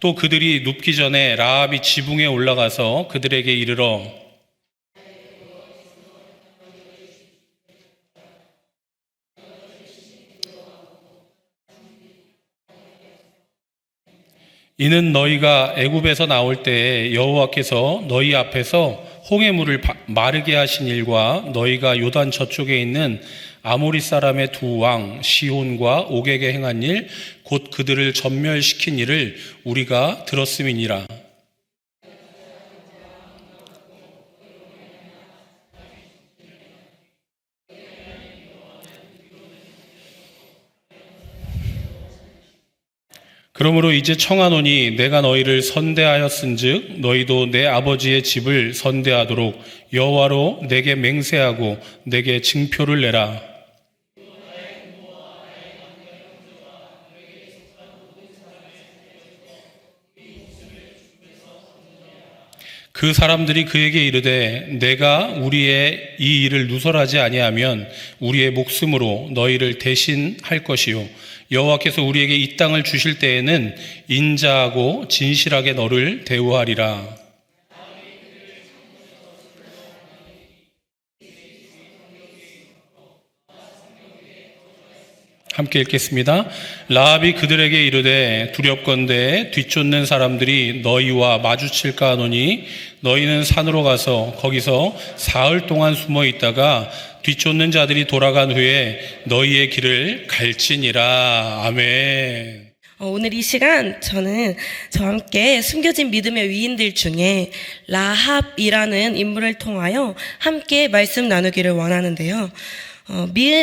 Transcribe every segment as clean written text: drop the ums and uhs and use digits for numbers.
또 그들이 눕기 전에 라합이 지붕에 올라가서 그들에게 이르러 이는 너희가 애굽에서 나올 때에 여호와께서 너희 앞에서 홍해 물을 마르게 하신 일과 너희가 요단 저쪽에 있는 아모리 사람의 두 왕 시혼과 옥에게 행한 일 곧 그들을 전멸시킨 일을 우리가 들었음이니라. 그러므로 이제 청하노니 내가 너희를 선대하였은즉 너희도 내 아버지의 집을 선대하도록 여호와로 내게 맹세하고 내게 징표를 내라. 그 사람들이 그에게 이르되 내가 우리의 이 일을 누설하지 아니하면 우리의 목숨으로 너희를 대신할 것이요 여호와께서 우리에게 이 땅을 주실 때에는 인자하고 진실하게 너를 대우하리라. 함께 읽겠습니다. 라합이 그들에게 이르되 두렵건대 뒤쫓는 사람들이 너희와 마주칠까 하노니 너희는 산으로 가서 거기서 사흘 동안 숨어 있다가 뒤쫓는 자들이 돌아간 후에 너희의 길을 갈지니라. 아멘. 오늘 이 시간 저는 저와 함께 숨겨진 믿음의 위인들 중에 라합이라는 인물을 통하여 함께 말씀 나누기를 원하는데요.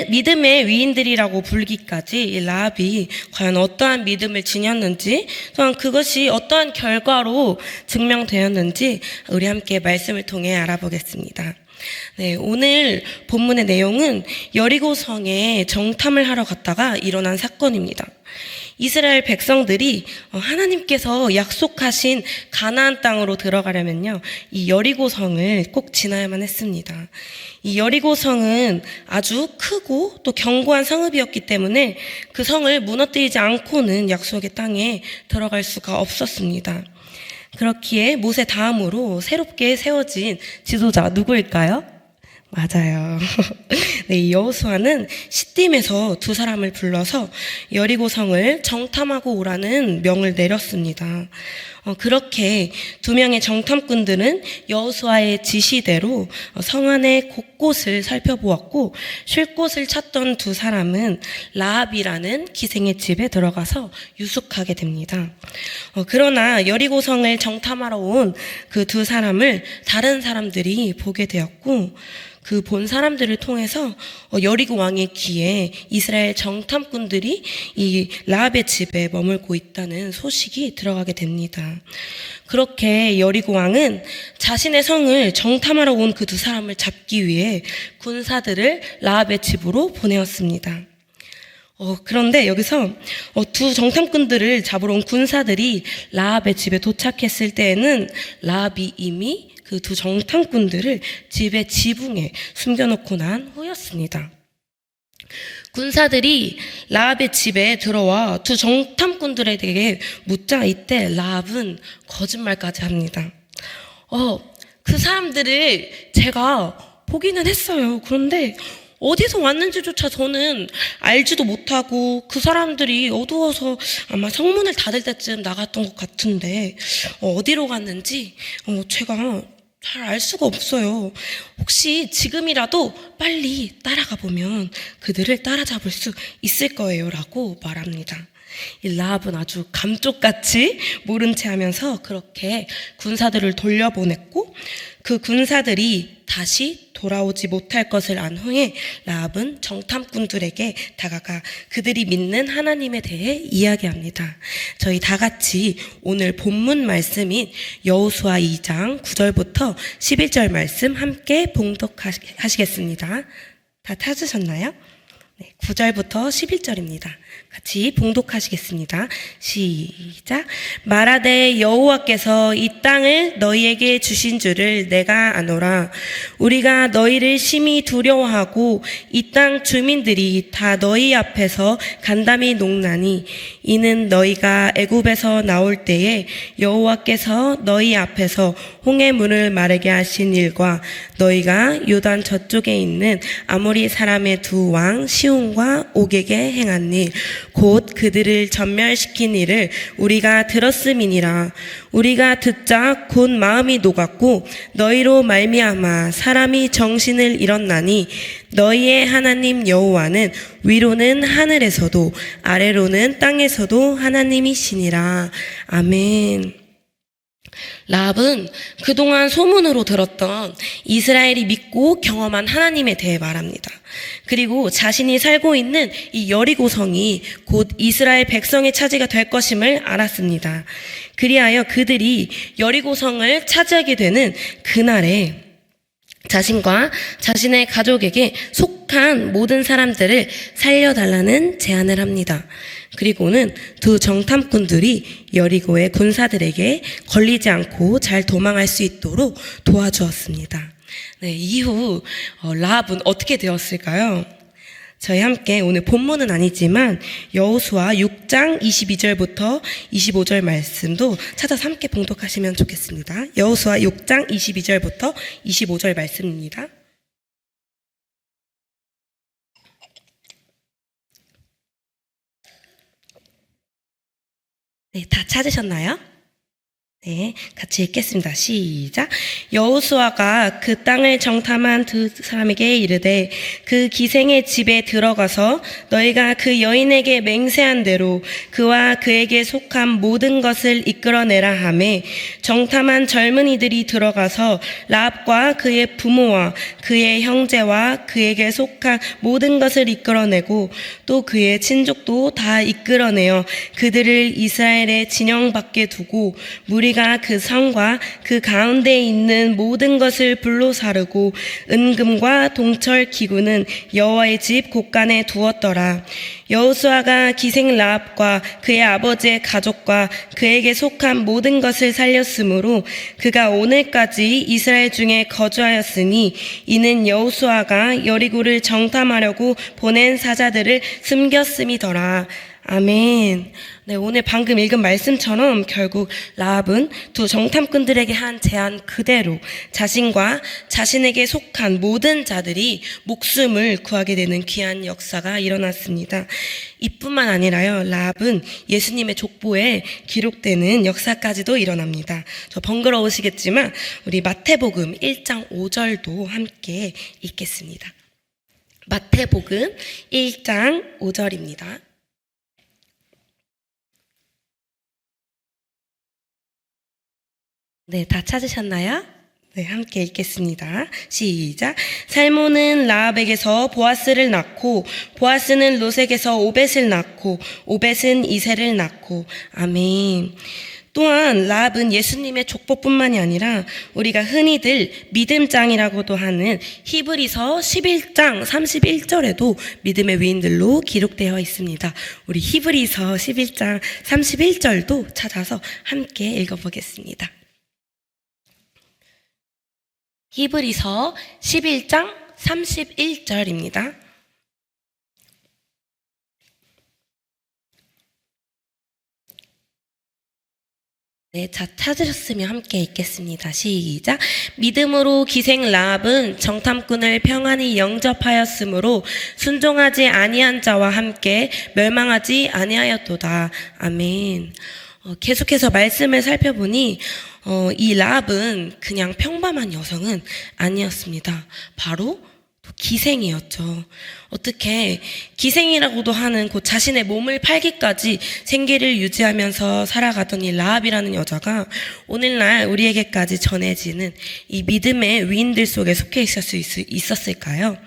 믿음의 위인들이라고 부르기까지 이 라합이 과연 어떠한 믿음을 지녔는지, 또한 그것이 어떠한 결과로 증명되었는지 우리 함께 말씀을 통해 알아보겠습니다. 네, 오늘 본문의 내용은 여리고성에 정탐을 하러 갔다가 일어난 사건입니다. 이스라엘 백성들이 하나님께서 약속하신 가나안 땅으로 들어가려면요, 이 여리고성을 꼭 지나야만 했습니다. 이 여리고성은 아주 크고 또 견고한 성읍이었기 때문에 그 성을 무너뜨리지 않고는 약속의 땅에 들어갈 수가 없었습니다. 그렇기에 모세 다음으로 새롭게 세워진 지도자 누구일까요? 맞아요. 네, 이 여호수아는 시딤에서 두 사람을 불러서 여리고성을 정탐하고 오라는 명을 내렸습니다. 그렇게 두 명의 정탐꾼들은 여호수아의 지시대로 성 안의 곳곳을 살펴보았고 쉴 곳을 찾던 두 사람은 라합이라는 기생의 집에 들어가서 유숙하게 됩니다. 그러나 여리고성을 정탐하러 온 그 두 사람을 다른 사람들이 보게 되었고 그 본 사람들을 통해서 여리고 왕의 귀에 이스라엘 정탐꾼들이 이 라합의 집에 머물고 있다는 소식이 들어가게 됩니다. 그렇게 여리고 왕은 자신의 성을 정탐하러 온 그 두 사람을 잡기 위해 군사들을 라합의 집으로 보내었습니다. 그런데 여기서 두 정탐꾼들을 잡으러 온 군사들이 라합의 집에 도착했을 때에는 라합이 이미 그 두 정탐꾼들을 집의 지붕에 숨겨놓고 난 후였습니다. 군사들이 라합의 집에 들어와 두 정탐꾼들에게 묻자 이때 라합은 거짓말까지 합니다. 그 사람들을 제가 보기는 했어요. 그런데 어디서 왔는지조차 저는 알지도 못하고 그 사람들이 어두워서 아마 성문을 닫을 때쯤 나갔던 것 같은데 어디로 갔는지 제가 잘 알 수가 없어요. 혹시 지금이라도 빨리 따라가 보면 그들을 따라잡을 수 있을 거예요 라고 말합니다. 이 라합은 아주 감쪽같이 모른 채 하면서 그렇게 군사들을 돌려보냈고 그 군사들이 다시 돌아오지 못할 것을 안 후에 라합은 정탐꾼들에게 다가가 그들이 믿는 하나님에 대해 이야기합니다. 저희 다 같이 오늘 본문 말씀인 여호수아 2장 9절부터 11절 말씀 함께 봉독하시겠습니다. 다 찾으셨나요? 네, 9절부터 11절입니다. 같이 봉독하시겠습니다. 시작. 말하되 여호와께서 이 땅을 너희에게 주신 줄을 내가 아노라. 우리가 너희를 심히 두려워하고 이 땅 주민들이 다 너희 앞에서 간담이 농나니 이는 너희가 애굽에서 나올 때에 여호와께서 너희 앞에서 홍해 물을 마르게 하신 일과 너희가 요단 저쪽에 있는 아모리 사람의 두 왕 시온과 옥에게 행한 일 곧 그들을 전멸시킨 일을 우리가 들었음이니라. 우리가 듣자 곧 마음이 녹았고 너희로 말미암아 사람이 정신을 잃었나니 너희의 하나님 여호와는 위로는 하늘에서도 아래로는 땅에서도 하나님이시니라. 아멘. 라합은 그동안 소문으로 들었던 이스라엘이 믿고 경험한 하나님에 대해 말합니다. 그리고 자신이 살고 있는 이 여리고성이 곧 이스라엘 백성의 차지가 될 것임을 알았습니다. 그리하여 그들이 여리고성을 차지하게 되는 그날에 자신과 자신의 가족에게 속한 모든 사람들을 살려달라는 제안을 합니다. 그리고는 두 정탐꾼들이 여리고의 군사들에게 걸리지 않고 잘 도망할 수 있도록 도와주었습니다. 네, 이후 라합은 어떻게 되었을까요? 저희 함께 오늘 본문은 아니지만 여호수아 6장 22절부터 25절 말씀도 찾아서 함께 봉독하시면 좋겠습니다. 여호수아 6장 22절부터 25절 말씀입니다. 네, 다 찾으셨나요? 네, 같이 읽겠습니다. 시작. 여호수아가 그 땅을 정탐한 두 사람에게 이르되 그 기생의 집에 들어가서 너희가 그 여인에게 맹세한 대로 그와 그에게 속한 모든 것을 이끌어내라 하매 정탐한 젊은이들이 들어가서 라합과 그의 부모와 그의 형제와 그에게 속한 모든 것을 이끌어내고 또 그의 친족도 다 이끌어내어 그들을 이스라엘의 진영 밖에 두고 무리가 그 성과 그 가운데에 있는 모든 것을 불로 사르고 은금과 동철 기구는 여호와의 집 곳간에 두었더라. 여호수아가 기생 라합과 그의 아버지의 가족과 그에게 속한 모든 것을 살렸으므로 그가 오늘까지 이스라엘 중에 거주하였으니 이는 여호수아가 여리고를 정탐하려고 보낸 사자들을 숨겼음이더라. 아멘. 네, 오늘 방금 읽은 말씀처럼 결국 라합은 두 정탐꾼들에게 한 제안 그대로 자신과 자신에게 속한 모든 자들이 목숨을 구하게 되는 귀한 역사가 일어났습니다. 이뿐만 아니라요, 라합은 예수님의 족보에 기록되는 역사까지도 일어납니다. 저 번거로우시겠지만 우리 마태복음 1장 5절도 함께 읽겠습니다. 마태복음 1장 5절입니다. 네, 다 찾으셨나요? 네, 함께 읽겠습니다. 시작. 살몬은 라합에게서 보아스를 낳고 보아스는 롯에게서 오벳을 낳고 오벳은 이새를 낳고 아멘. 또한 라합은 예수님의 족보뿐만이 아니라 우리가 흔히들 믿음장이라고도 하는 히브리서 11장 31절에도 믿음의 위인들로 기록되어 있습니다. 우리 히브리서 11장 31절도 찾아서 함께 읽어보겠습니다. 히브리서 11장 31절입니다. 네, 자 찾으셨으면 함께 읽겠습니다. 시작. 믿음으로 기생 라합은 정탐꾼을 평안히 영접하였으므로 순종하지 아니한 자와 함께 멸망하지 아니하였도다. 아멘. 계속해서 말씀을 살펴보니 이 라합은 그냥 평범한 여성은 아니었습니다. 바로 기생이었죠. 어떻게 기생이라고도 하는 곧 자신의 몸을 팔기까지 생계를 유지하면서 살아가던 이 라합이라는 여자가 오늘날 우리에게까지 전해지는 이 믿음의 위인들 속에 속해 있었을까요?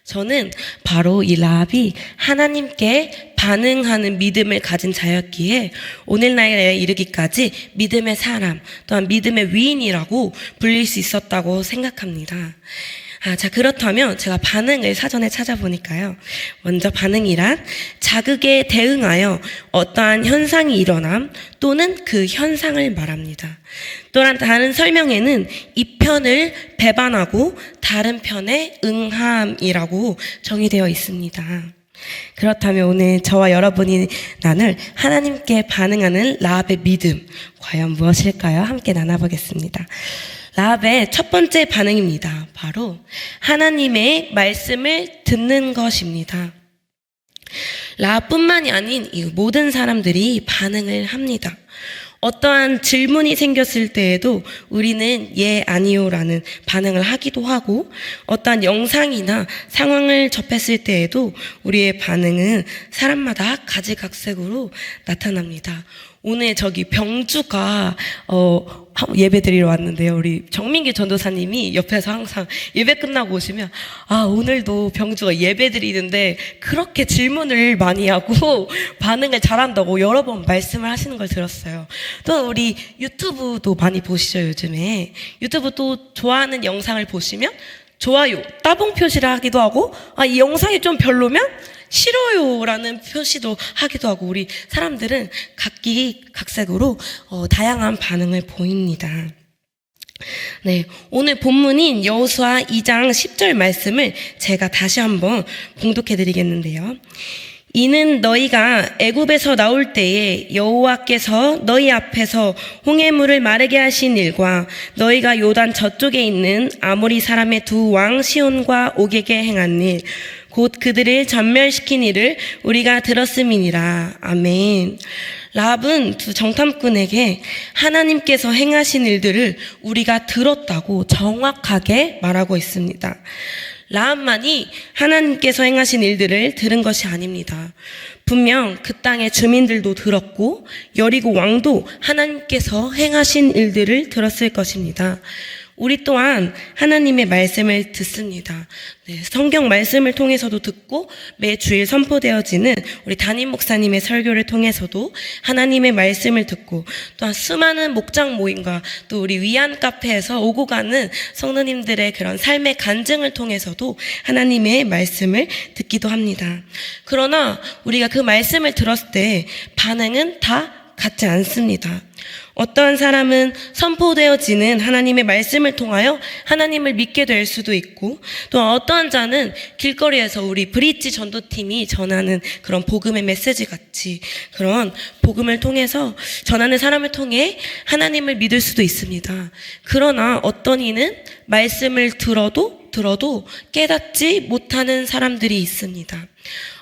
저는 바로 이 라합이 하나님께 반응하는 믿음을 가진 자였기에 오늘날에 이르기까지 믿음의 사람 또한 믿음의 위인이라고 불릴 수 있었다고 생각합니다. 자, 그렇다면 제가 반응을 사전에 찾아보니까요. 먼저 반응이란 자극에 대응하여 어떠한 현상이 일어남 또는 그 현상을 말합니다. 또한 다른 설명에는 이 편을 배반하고 다른 편에 응함이라고 정의되어 있습니다. 그렇다면 오늘 저와 여러분이 나눌 하나님께 반응하는 라합의 믿음, 과연 무엇일까요? 함께 나눠보겠습니다. 라합의 첫 번째 반응입니다. 바로 하나님의 말씀을 듣는 것입니다. 라합뿐만이 아닌 이 모든 사람들이 반응을 합니다. 어떠한 질문이 생겼을 때에도 우리는 예, 아니요라는 반응을 하기도 하고, 어떠한 영상이나 상황을 접했을 때에도 우리의 반응은 사람마다 가지각색으로 나타납니다. 오늘 저기 병주가 예배 드리러 왔는데요. 우리 정민기 전도사님이 옆에서 항상 예배 끝나고 오시면 오늘도 병주가 예배 드리는데 그렇게 질문을 많이 하고 반응을 잘한다고 여러 번 말씀을 하시는 걸 들었어요. 또 우리 유튜브도 많이 보시죠, 요즘에. 유튜브 또 좋아하는 영상을 보시면 좋아요, 따봉 표시를 하기도 하고, 이 영상이 좀 별로면 싫어요라는 표시도 하기도 하고, 우리 사람들은 각기각색으로 다양한 반응을 보입니다. 네, 오늘 본문인 여호수아 2장 10절 말씀을 제가 다시 한번 봉독해 드리겠는데요. 이는 너희가 애굽에서 나올 때에 여호와께서 너희 앞에서 홍해물을 마르게 하신 일과 너희가 요단 저쪽에 있는 아모리 사람의 두 왕 시온과 옥에게 행한 일, 곧 그들을 전멸시킨 일을 우리가 들었음이니라. 아멘. 라합은 두 정탐꾼에게 하나님께서 행하신 일들을 우리가 들었다고 정확하게 말하고 있습니다. 라합만이 하나님께서 행하신 일들을 들은 것이 아닙니다. 분명 그 땅의 주민들도 들었고 여리고 왕도 하나님께서 행하신 일들을 들었을 것입니다. 우리 또한 하나님의 말씀을 듣습니다. 네, 성경 말씀을 통해서도 듣고 매 주일 선포되어지는 우리 담임 목사님의 설교를 통해서도 하나님의 말씀을 듣고, 또한 수많은 목장 모임과 또 우리 위안 카페에서 오고 가는 성도님들의 그런 삶의 간증을 통해서도 하나님의 말씀을 듣기도 합니다. 그러나 우리가 그 말씀을 들었을 때 반응은 다 같지 않습니다. 어떠한 사람은 선포되어지는 하나님의 말씀을 통하여 하나님을 믿게 될 수도 있고, 또 어떠한 자는 길거리에서 우리 브릿지 전도팀이 전하는 그런 복음의 메시지 같이 그런 복음을 통해서 전하는 사람을 통해 하나님을 믿을 수도 있습니다. 그러나 어떤 이는 말씀을 들어도 깨닫지 못하는 사람들이 있습니다.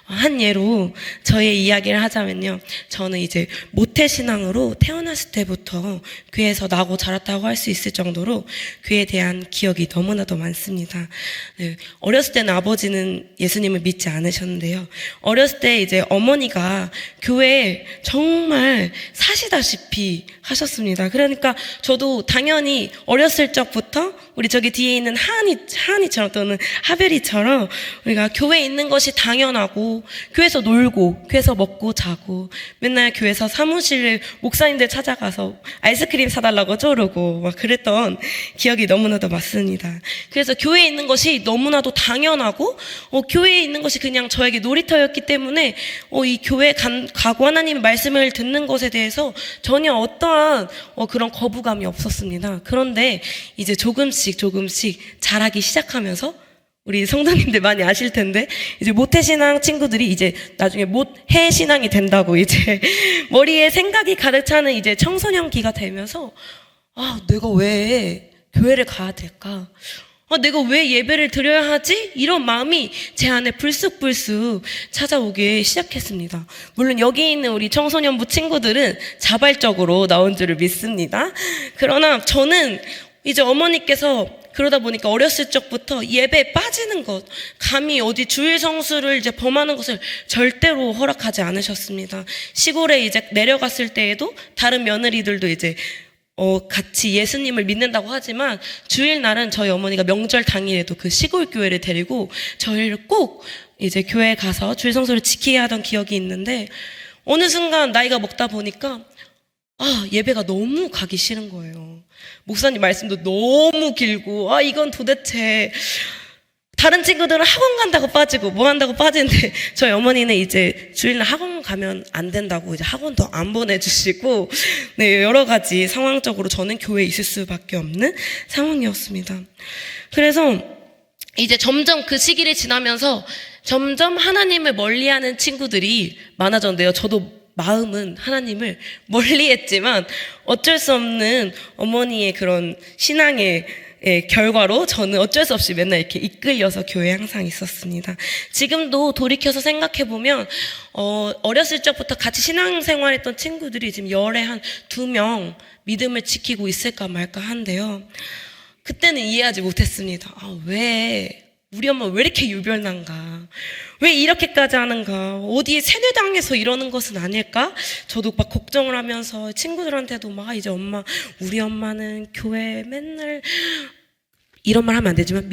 한 예로 저의 이야기를 하자면요, 저는 이제 모태신앙으로 태어났을 때부터 교회에서 나고 자랐다고 할 수 있을 정도로 교회에 대한 기억이 너무나도 많습니다. 네, 어렸을 때는 아버지는 예수님을 믿지 않으셨는데요, 어렸을 때 이제 어머니가 교회에 정말 사시다시피 하셨습니다. 그러니까 저도 당연히 어렸을 적부터 우리 저기 뒤에 있는 하은이처럼 또는 하별이처럼 우리가 교회에 있는 것이 당연하고, 교회에서 놀고 교회에서 먹고 자고, 맨날 교회에서 사무실 목사님들 찾아가서 아이스크림 사달라고 쪼르고 막 그랬던 기억이 너무나도 많습니다. 그래서 교회에 있는 것이 너무나도 당연하고 교회에 있는 것이 그냥 저에게 놀이터였기 때문에 이 교회에 가고 하나님의 말씀을 듣는 것에 대해서 전혀 어떠한 그런 거부감이 없었습니다. 그런데 이제 조금씩 자라기 시작하면서, 우리 성도님들 많이 아실 텐데, 이제 모태신앙 친구들이 이제 나중에 모해신앙이 된다고 이제 머리에 생각이 가득 차는 이제 청소년기가 되면서, 내가 왜 교회를 가야 될까? 내가 왜 예배를 드려야 하지? 이런 마음이 제 안에 불쑥불쑥 찾아오기 시작했습니다. 물론 여기 있는 우리 청소년부 친구들은 자발적으로 나온 줄을 믿습니다. 그러나 저는 이제 어머니께서 그러다 보니까 어렸을 적부터 예배에 빠지는 것, 감히 어디 주일 성수를 이제 범하는 것을 절대로 허락하지 않으셨습니다. 시골에 이제 내려갔을 때에도 다른 며느리들도 이제 같이 예수님을 믿는다고 하지만 주일날은 저희 어머니가 명절 당일에도 그 시골 교회를 데리고 저희를 꼭 이제 교회에 가서 주일 성수를 지키게 하던 기억이 있는데, 어느 순간 나이가 먹다 보니까 예배가 너무 가기 싫은 거예요. 목사님 말씀도 너무 길고, 이건 도대체, 다른 친구들은 학원 간다고 빠지고 뭐 한다고 빠지는데 저희 어머니는 이제 주일날 학원 가면 안 된다고 이제 학원도 안 보내주시고, 네, 여러 가지 상황적으로 저는 교회에 있을 수밖에 없는 상황이었습니다. 그래서 이제 점점 그 시기를 지나면서 점점 하나님을 멀리하는 친구들이 많아졌는데요. 저도 마음은 하나님을 멀리했지만 어쩔 수 없는 어머니의 그런 신앙의 결과로 저는 어쩔 수 없이 맨날 이렇게 이끌려서 교회에 항상 있었습니다. 지금도 돌이켜서 생각해보면 어렸을 적부터 같이 신앙생활했던 친구들이 지금 열에 한 2명 믿음을 지키고 있을까 말까 한데요. 그때는 이해하지 못했습니다. 왜 우리 엄마 왜 이렇게 유별난가? 왜 이렇게까지 하는가? 어디 세뇌당해서 이러는 것은 아닐까? 저도 막 걱정을 하면서 친구들한테도 막 이제 우리 엄마는 교회 맨날 이런 말 하면 안 되지만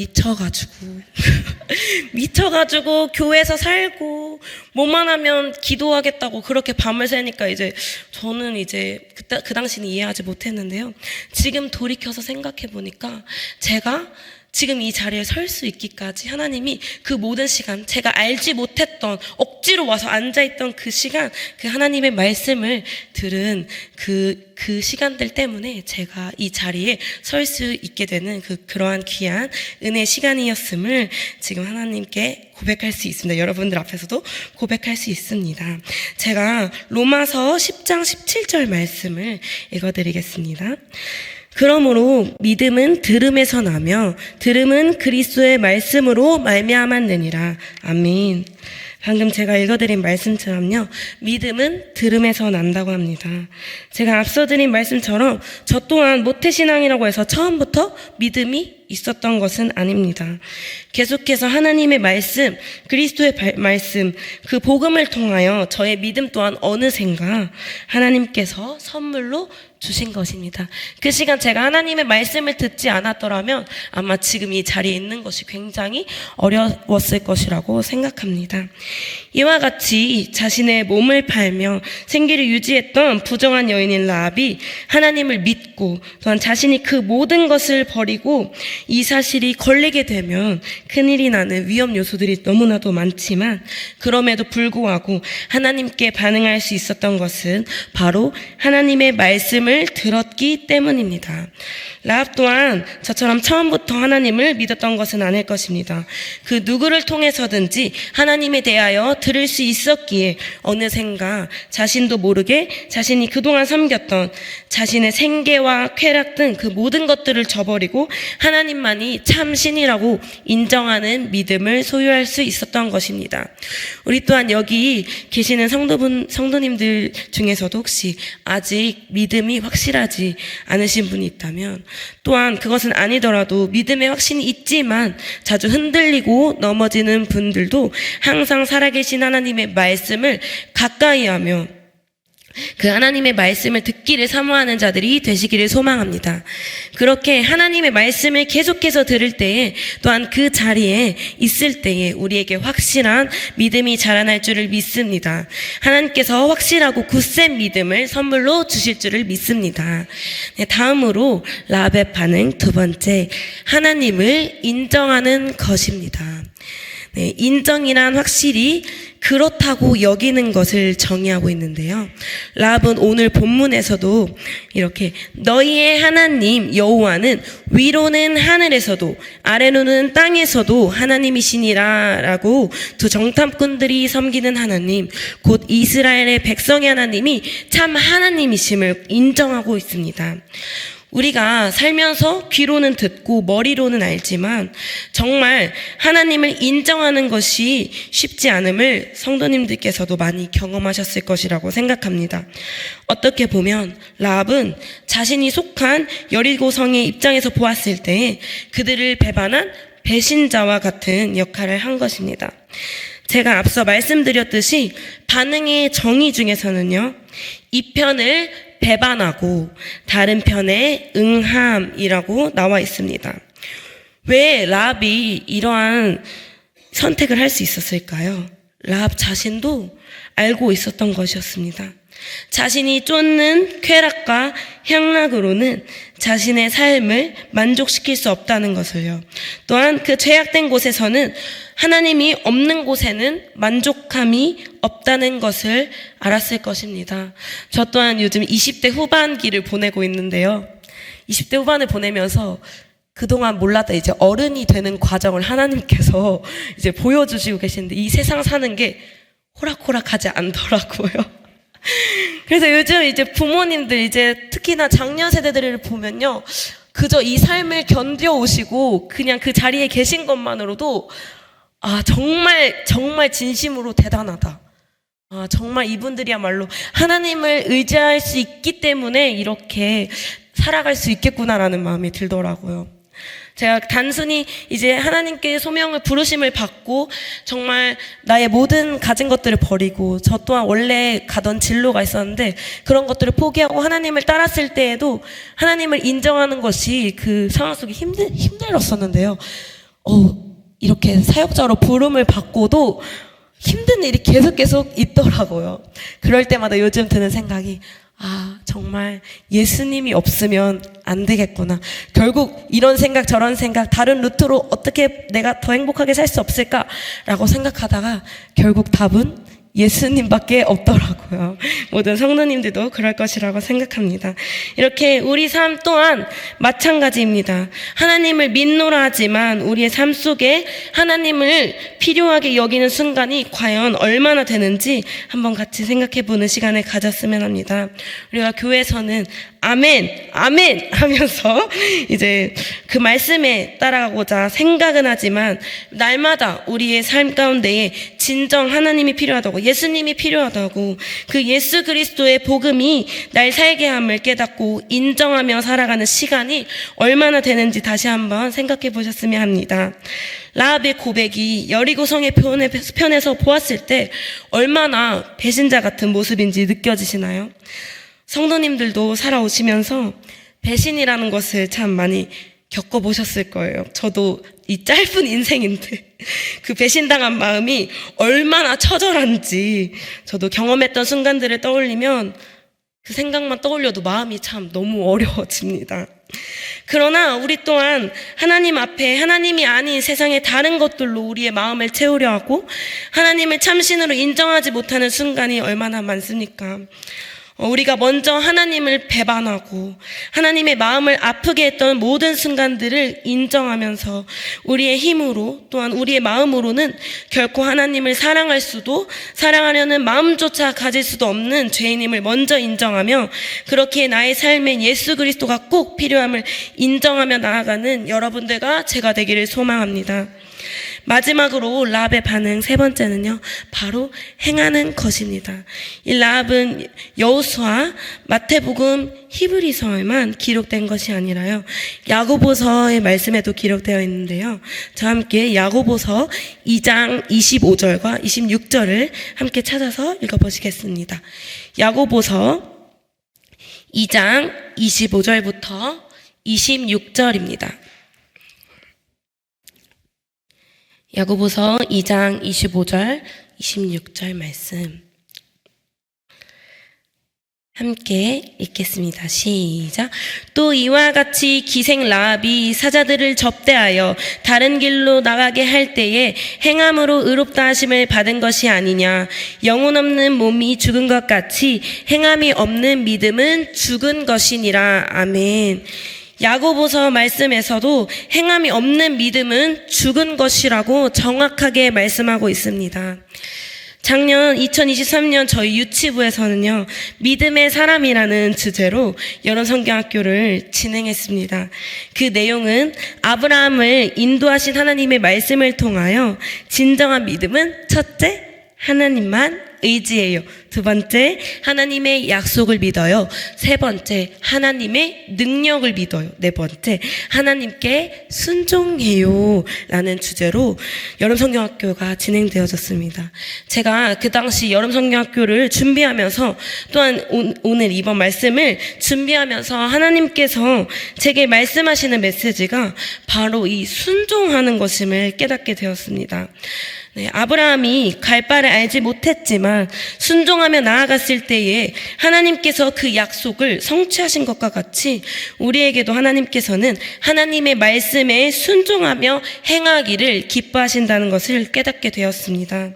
미쳐가지고 교회에서 살고 뭐만 하면 기도하겠다고 그렇게 밤을 새니까 이제 저는 이제 그 당시는 이해하지 못했는데요. 지금 돌이켜서 생각해 보니까 제가 지금 이 자리에 설 수 있기까지 하나님이 그 모든 시간, 제가 알지 못했던 억지로 와서 앉아있던 그 시간, 그 하나님의 말씀을 들은 그 시간들 때문에 제가 이 자리에 설 수 있게 되는 그러한 귀한 은혜 시간이었음을 지금 하나님께 고백할 수 있습니다. 여러분들 앞에서도 고백할 수 있습니다. 제가 로마서 10장 17절 말씀을 읽어드리겠습니다. 그러므로 믿음은 들음에서 나며 들음은 그리스도의 말씀으로 말미암았느니라. 아멘. 방금 제가 읽어드린 말씀처럼요, 믿음은 들음에서 난다고 합니다. 제가 앞서 드린 말씀처럼 저 또한 모태신앙이라고 해서 처음부터 믿음이 있었던 것은 아닙니다. 계속해서 하나님의 말씀, 그리스도의 말씀, 그 복음을 통하여 저의 믿음 또한 어느샌가 하나님께서 선물로 주신 것입니다. 그 시간 제가 하나님의 말씀을 듣지 않았더라면 아마 지금 이 자리에 있는 것이 굉장히 어려웠을 것이라고 생각합니다. 이와 같이 자신의 몸을 팔며 생기를 유지했던 부정한 여인인 라합이 하나님을 믿고 또한 자신이 그 모든 것을 버리고 이 사실이 걸리게 되면 큰일이 나는 위험 요소들이 너무나도 많지만 그럼에도 불구하고 하나님께 반응할 수 있었던 것은 바로 하나님의 말씀을 들었기 때문입니다. 라합 또한 저처럼 처음부터 하나님을 믿었던 것은 아닐 것입니다. 그 누구를 통해서든지 하나님에 대하여 들을 수 있었기에 어느샌가 자신도 모르게 자신이 그동안 섬겼던 자신의 생계와 쾌락 등 그 모든 것들을 저버리고 하나님만이 참 신이라고 인정하는 믿음을 소유할 수 있었던 것입니다. 우리 또한 여기 계시는 성도님들 중에서도 혹시 아직 믿음이 확실하지 않으신 분이 있다면 또한 그것은 아니더라도 믿음의 확신이 있지만 자주 흔들리고 넘어지는 분들도 항상 살아계신 하나님의 말씀을 가까이 하며 그 하나님의 말씀을 듣기를 사모하는 자들이 되시기를 소망합니다. 그렇게 하나님의 말씀을 계속해서 들을 때에 또한 그 자리에 있을 때에 우리에게 확실한 믿음이 자라날 줄을 믿습니다. 하나님께서 확실하고 굳센 믿음을 선물로 주실 줄을 믿습니다. 네, 다음으로 라합의 반응 두 번째, 하나님을 인정하는 것입니다. 네, 인정이란 확실히 그렇다고 여기는 것을 정의하고 있는데요. 라합은 오늘 본문에서도 이렇게 너희의 하나님 여호와는 위로는 하늘에서도 아래로는 땅에서도 하나님이시니라 라고 두 정탐꾼들이 섬기는 하나님, 곧 이스라엘의 백성의 하나님이 참 하나님이심을 인정하고 있습니다. 우리가 살면서 귀로는 듣고 머리로는 알지만 정말 하나님을 인정하는 것이 쉽지 않음을 성도님들께서도 많이 경험하셨을 것이라고 생각합니다. 어떻게 보면 라합은 자신이 속한 여리고성의 입장에서 보았을 때 그들을 배반한 배신자와 같은 역할을 한 것입니다. 제가 앞서 말씀드렸듯이 반응의 정의 중에서는요, 이 편을 배반하고 다른 편에 응함이라고 나와 있습니다. 왜 라합이 이러한 선택을 할 수 있었을까요? 라합 자신도 알고 있었던 것이었습니다. 자신이 쫓는 쾌락과 향락으로는 자신의 삶을 만족시킬 수 없다는 것을요. 또한 그 죄악된 곳에서는 하나님이 없는 곳에는 만족함이 없다는 것을 알았을 것입니다. 저 또한 요즘 20대 후반기를 보내고 있는데요. 20대 후반을 보내면서 그동안 몰랐다 이제 어른이 되는 과정을 하나님께서 이제 보여주시고 계시는데 이 세상 사는 게 호락호락하지 않더라고요. 그래서 요즘 이제 부모님들 이제 특히나 장년 세대들을 보면요. 그저 이 삶을 견뎌오시고 그냥 그 자리에 계신 것만으로도 정말 진심으로 대단하다. 정말 이분들이야말로 하나님을 의지할 수 있기 때문에 이렇게 살아갈 수 있겠구나라는 마음이 들더라고요. 제가 단순히 이제 하나님께 소명을 부르심을 받고 정말 나의 모든 가진 것들을 버리고 저 또한 원래 가던 진로가 있었는데 그런 것들을 포기하고 하나님을 따랐을 때에도 하나님을 인정하는 것이 그 상황 속에 힘들었었는데요. 이렇게 사역자로 부름을 받고도 힘든 일이 계속 있더라고요. 그럴 때마다 요즘 드는 생각이 정말 예수님이 없으면 안 되겠구나. 결국 이런 생각 저런 생각 다른 루트로 어떻게 내가 더 행복하게 살 수 없을까라고 생각하다가 결국 답은 예수님밖에 없더라고요. 모든 성도님들도 그럴 것이라고 생각합니다. 이렇게 우리 삶 또한 마찬가지입니다. 하나님을 믿노라 하지만 우리의 삶 속에 하나님을 필요하게 여기는 순간이 과연 얼마나 되는지 한번 같이 생각해 보는 시간을 가졌으면 합니다. 우리가 교회에서는 아멘, 아멘 하면서 이제 그 말씀에 따라가고자 생각은 하지만 날마다 우리의 삶 가운데에 진정 하나님이 필요하다고, 예수님이 필요하다고, 그 예수 그리스도의 복음이 날 살게 함을 깨닫고 인정하며 살아가는 시간이 얼마나 되는지 다시 한번 생각해 보셨으면 합니다. 라합의 고백이 여리고성의 편에서 보았을 때 얼마나 배신자 같은 모습인지 느껴지시나요? 성도님들도 살아오시면서 배신이라는 것을 참 많이 겪어보셨을 거예요. 저도 이 짧은 인생인데 그 배신당한 마음이 얼마나 처절한지 저도 경험했던 순간들을 떠올리면 그 생각만 떠올려도 마음이 참 너무 어려워집니다. 그러나 우리 또한 하나님 앞에 하나님이 아닌 세상의 다른 것들로 우리의 마음을 채우려 하고 하나님을 참신으로 인정하지 못하는 순간이 얼마나 많습니까? 우리가 먼저 하나님을 배반하고 하나님의 마음을 아프게 했던 모든 순간들을 인정하면서 우리의 힘으로 또한 우리의 마음으로는 결코 하나님을 사랑할 수도 사랑하려는 마음조차 가질 수도 없는 죄인임을 먼저 인정하며 그렇게 나의 삶에 예수 그리스도가 꼭 필요함을 인정하며 나아가는 여러분들과 제가 되기를 소망합니다. 마지막으로 라합의 반응 세 번째는요, 바로 행하는 것입니다. 이 라합은 여호수아, 마태복음, 히브리서에만 기록된 것이 아니라요, 야고보서의 말씀에도 기록되어 있는데요. 저와 함께 야고보서 2장 25절과 26절을 함께 찾아서 읽어보시겠습니다. 야고보서 2장 25절부터 26절입니다. 야고보서 2장 25절, 26절 말씀 함께 읽겠습니다. 시작. 또 이와 같이 기생 라합이 사자들을 접대하여 다른 길로 나가게 할 때에 행함으로 의롭다 하심을 받은 것이 아니냐. 영혼 없는 몸이 죽은 것 같이 행함이 없는 믿음은 죽은 것이니라. 아멘. 야고보서 말씀에서도 행함이 없는 믿음은 죽은 것이라고 정확하게 말씀하고 있습니다. 작년 2023년 저희 유치부에서는요, 믿음의 사람이라는 주제로 여론 성경학교를 진행했습니다. 그 내용은 아브라함을 인도하신 하나님의 말씀을 통하여 진정한 믿음은 첫째, 하나님만 의지해요. 두 번째, 하나님의 약속을 믿어요. 세 번째, 하나님의 능력을 믿어요. 네 번째, 하나님께 순종해요. 라는 주제로 여름성경학교가 진행되어졌습니다. 제가 그 당시 여름성경학교를 준비하면서 또한 오늘 이번 말씀을 준비하면서 하나님께서 제게 말씀하시는 메시지가 바로 이 순종하는 것임을 깨닫게 되었습니다. 네, 아브라함이 갈 바를 알지 못했지만 순종하며 나아갔을 때에 하나님께서 그 약속을 성취하신 것과 같이 우리에게도 하나님께서는 하나님의 말씀에 순종하며 행하기를 기뻐하신다는 것을 깨닫게 되었습니다.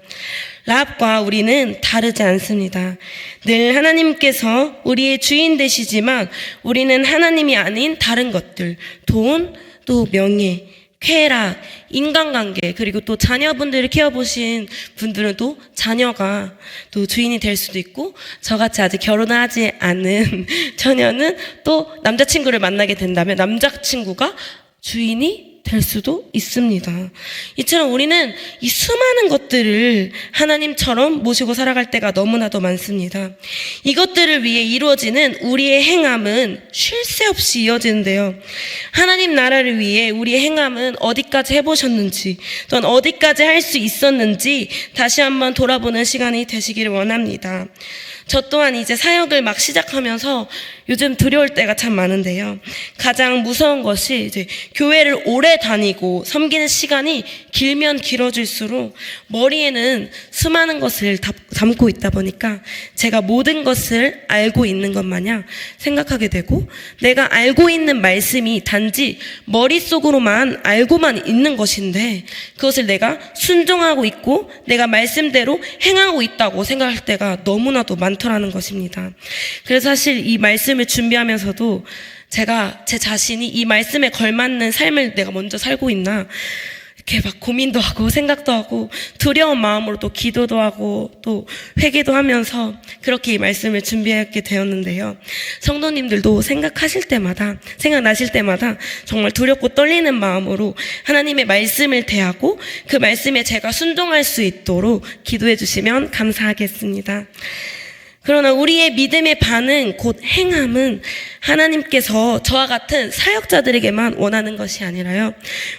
라합과 우리는 다르지 않습니다. 늘 하나님께서 우리의 주인 되시지만 우리는 하나님이 아닌 다른 것들, 돈, 또 명예, 쾌락, 인간관계, 그리고 또 자녀분들을 키워보신 분들은 또 자녀가 또 주인이 될 수도 있고, 저같이 아직 결혼하지 않은 처녀는 또 남자친구를 만나게 된다면 남자친구가 주인이 될 수도 있습니다. 이처럼 우리는 이 수많은 것들을 하나님처럼 모시고 살아갈 때가 너무나도 많습니다. 이것들을 위해 이루어지는 우리의 행함은 쉴 새 없이 이어지는데요. 하나님 나라를 위해 우리의 행함은 어디까지 해보셨는지, 또는 어디까지 할 수 있었는지 다시 한번 돌아보는 시간이 되시기를 원합니다. 저 또한 이제 사역을 막 시작하면서 요즘 두려울 때가 참 많은데요. 가장 무서운 것이 이제 교회를 오래 다니고 섬기는 시간이 길면 길어질수록 머리에는 수많은 것을 담고 있다 보니까 제가 모든 것을 알고 있는 것 마냥 생각하게 되고, 내가 알고 있는 말씀이 단지 머릿속으로만 알고만 있는 것인데 그것을 내가 순종하고 있고 내가 말씀대로 행하고 있다고 생각할 때가 너무나도 많더라는 것입니다. 그래서 사실 이 말씀을 준비하면서도 제가 제 자신이 이 말씀에 걸맞는 삶을 내가 먼저 살고 있나 이렇게 막 고민도 하고 생각도 하고 두려운 마음으로 또 기도도 하고 또 회개도 하면서 그렇게 이 말씀을 준비하게 되었는데요. 성도님들도 생각나실 때마다 정말 두렵고 떨리는 마음으로 하나님의 말씀을 대하고 그 말씀에 제가 순종할 수 있도록 기도해 주시면 감사하겠습니다. 그러나 우리의 믿음의 반응, 곧 행함은 하나님께서 저와 같은 사역자들에게만 원하는 것이 아니라요,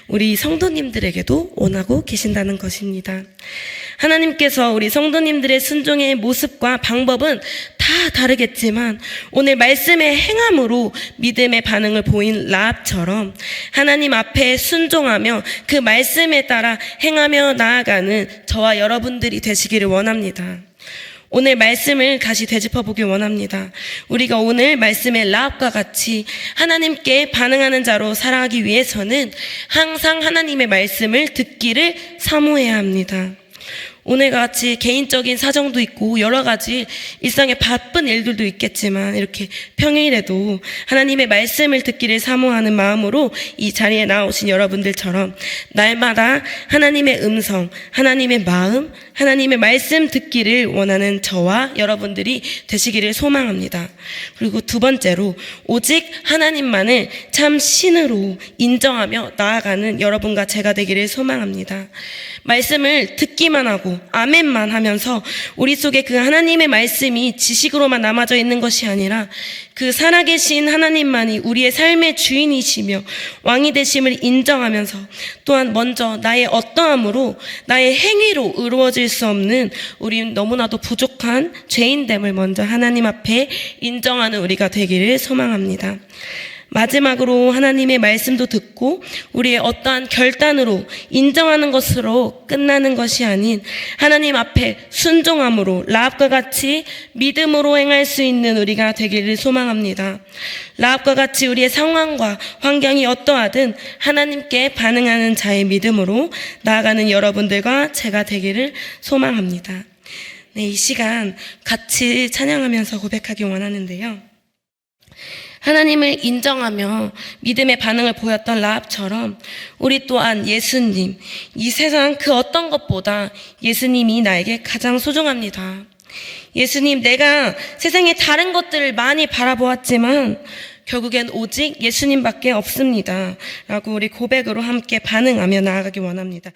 우리 성도님들에게도 원하고 계신다는 것입니다. 하나님께서 우리 성도님들의 순종의 모습과 방법은 다 다르겠지만 오늘 말씀의 행함으로 믿음의 반응을 보인 라합처럼 하나님 앞에 순종하며 그 말씀에 따라 행하며 나아가는 저와 여러분들이 되시기를 원합니다. 오늘 말씀을 다시 되짚어보길 원합니다. 우리가 오늘 말씀의 라합과 같이 하나님께 반응하는 자로 살아가기 위해서는 항상 하나님의 말씀을 듣기를 사모해야 합니다. 오늘과 같이 개인적인 사정도 있고 여러 가지 일상의 바쁜 일들도 있겠지만 이렇게 평일에도 하나님의 말씀을 듣기를 사모하는 마음으로 이 자리에 나오신 여러분들처럼 날마다 하나님의 음성, 하나님의 마음, 하나님의 말씀 듣기를 원하는 저와 여러분들이 되시기를 소망합니다. 그리고 두 번째로 오직 하나님만을 참 신으로 인정하며 나아가는 여러분과 제가 되기를 소망합니다. 말씀을 듣기만 하고 아멘만 하면서 우리 속에 그 하나님의 말씀이 지식으로만 남아져 있는 것이 아니라 그 살아계신 하나님만이 우리의 삶의 주인이시며 왕이 되심을 인정하면서 또한 먼저 나의 어떠함으로 나의 행위로 이루어질 수 없는 우리 너무나도 부족한 죄인됨을 먼저 하나님 앞에 인정하는 우리가 되기를 소망합니다. 마지막으로 하나님의 말씀도 듣고 우리의 어떠한 결단으로 인정하는 것으로 끝나는 것이 아닌 하나님 앞에 순종함으로 라합과 같이 믿음으로 행할 수 있는 우리가 되기를 소망합니다. 라합과 같이 우리의 상황과 환경이 어떠하든 하나님께 반응하는 자의 믿음으로 나아가는 여러분들과 제가 되기를 소망합니다. 네, 이 시간 같이 찬양하면서 고백하기 원하는데요. 하나님을 인정하며 믿음의 반응을 보였던 라합처럼 우리 또한 예수님, 이 세상 그 어떤 것보다 예수님이 나에게 가장 소중합니다. 예수님, 내가 세상의 다른 것들을 많이 바라보았지만 결국엔 오직 예수님밖에 없습니다. 라고 우리 고백으로 함께 반응하며 나아가기 원합니다.